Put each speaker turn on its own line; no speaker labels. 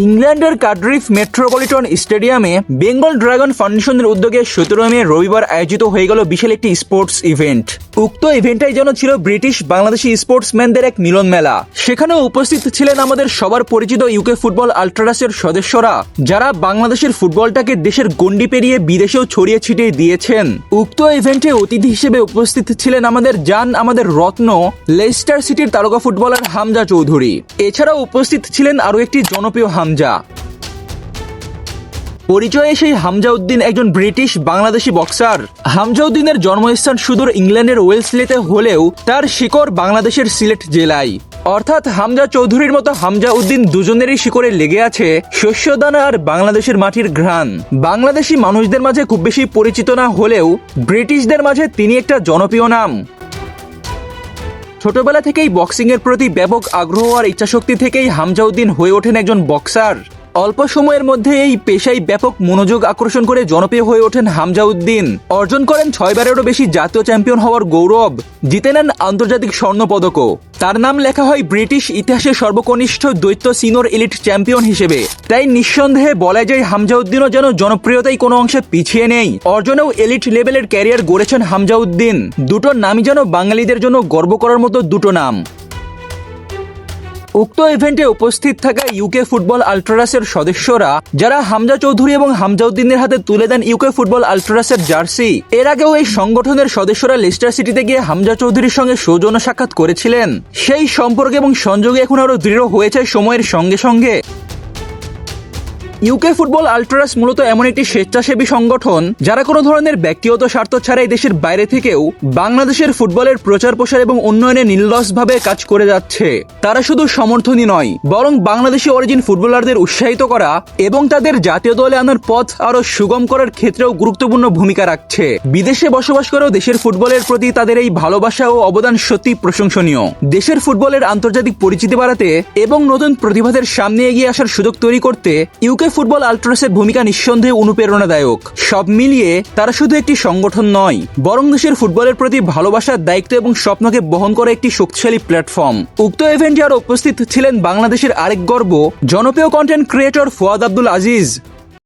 ইংল্যান্ডের Cardiff metropolitan স্টেডিয়ামে Bengal dragon ফাউন্ডেশনের উদ্যোগে 17 মে রবিবার আয়োজিত হয়ে গেল বিশাল একটি স্পোর্টস ইভেন্ট। উক্ত ইভেন্টটাই যেন ছিল ব্রিটিশ বাংলাদেশি স্পোর্টসম্যানদের এক মিলন মেলা। সেখানেও উপস্থিত ছিলেন আমাদের সবার পরিচিত ইউকে ফুটবল আল্ট্রাসের সদস্যরা, যারা বাংলাদেশের ফুটবলটাকে দেশের গণ্ডি পেরিয়ে বিদেশেও ছড়িয়ে ছিটিয়ে দিয়েছেন। উক্ত ইভেন্টে অতিথি হিসেবে উপস্থিত ছিলেন আমাদের রত্ন লেস্টার সিটির তারকা ফুটবলার হামজা চৌধুরী। এছাড়াও উপস্থিত ছিলেন আরও একটি জনপ্রিয় হামজা। পরিচয়ে সেই হামজা উদ্দিন একজন ব্রিটিশ বাংলাদেশি বক্সার। হামজা উদ্দিনের জন্মস্থান সুদূর ইংল্যান্ডের ওয়েলসলিতে হলেও তার শিকড় বাংলাদেশের সিলেট জেলায়। অর্থাৎ হামজা চৌধুরীর মতো হামজা উদ্দিন দুজনেরই শিকড়ে লেগে আছে শস্যদানা আর বাংলাদেশের মাটির ঘ্রাণ। বাংলাদেশি মানুষদের মাঝে খুব বেশি পরিচিত না হলেও ব্রিটিশদের মাঝে তিনি একটা জনপ্রিয় নাম। ছোটবেলা থেকেই বক্সিংয়ের প্রতি ব্যাপক আগ্রহ আর ইচ্ছাশক্তি থেকেই হামজা উদ্দিন হয়ে ওঠেন একজন বক্সার। অল্প সময়ের মধ্যে এই পেশায় ব্যাপক মনোযোগ আকর্ষণ করে জনপ্রিয় হয়ে ওঠেন হামজা উদ্দিন। অর্জন করেন 6 বারেরও বেশি জাতীয় চ্যাম্পিয়ন হওয়ার গৌরব, জিতে নেন আন্তর্জাতিক স্বর্ণপদকও। তার নাম লেখা হয় ব্রিটিশ ইতিহাসে সর্বকনিষ্ঠ দ্বৈত সিনিয়র এলিট চ্যাম্পিয়ন হিসেবে। তাই নিঃসন্দেহে বলা যায় হামজা উদ্দিনও যেন জনপ্রিয়তায় কোনো অংশে পিছিয়ে নেই। অর্জনেও এলিট লেভেলের ক্যারিয়ার গড়েছেন হামজা উদ্দিন। দুটো নামই যেন বাঙালিদের জন্য গর্ব করার মতো দুটো নাম। উক্ত ইভেন্টে উপস্থিত থাকা ইউকে ফুটবল আল্ট্রাসের সদস্যরা, যারা হামজা চৌধুরী এবং হামজা উদ্দিনের হাতে তুলে দেন ইউকে ফুটবল আল্ট্রাসের জার্সি। এর আগেও এই সংগঠনের সদস্যরা লেস্টার সিটিতে গিয়ে হামজা চৌধুরীর সঙ্গে সৌজন্য সাক্ষাৎ করেছিলেন। সেই সম্পর্ক এবং সংযোগে এখন আরও দৃঢ় হয়েছে সময়ের সঙ্গে সঙ্গে। ইউকে ফুটবল আল্ট্রাস মূলত এমন একটি স্বেচ্ছাসেবী সংগঠন, যারা কোনো ধরনের ব্যক্তিগত স্বার্থ ছাড়াই দেশের বাইরে থেকেও বাংলাদেশের ফুটবলের প্রচার প্রসার এবং উন্নয়নে নির্লসভাবে কাজ করে যাচ্ছে। তারা শুধু সমর্থনই নয়, বরং বাংলাদেশি অরিজিন ফুটবলারদের উৎসাহিত করা এবং তাদের জাতীয় দলে আনার পথ আরও সুগম করার ক্ষেত্রেও গুরুত্বপূর্ণ ভূমিকা রাখছে। বিদেশে বসবাস করেও দেশের ফুটবলের প্রতি তাদের এই ভালোবাসা ও অবদান সত্যি প্রশংসনীয়। দেশের ফুটবলের আন্তর্জাতিক পরিচিতি বাড়াতে এবং নতুন প্রতিভাদের সামনে এগিয়ে আসার সুযোগ তৈরি করতে ইউকে ফুটবল আল্ট্রাসের ভূমিকা নিঃসন্দেহে অনুপ্রেরণাদায়ক। সব মিলিয়ে তারা শুধু একটি সংগঠন নয়, বরং দেশের ফুটবলের প্রতি ভালোবাসার দায়িত্ব এবং স্বপ্নকে বহন করে একটি শক্তিশালী প্ল্যাটফর্ম। উক্ত ইভেন্টে আরও উপস্থিত ছিলেন বাংলাদেশের আরেক গর্ব, জনপ্রিয় কন্টেন্ট ক্রিয়েটর ফুয়াদ আব্দুল আজিজ।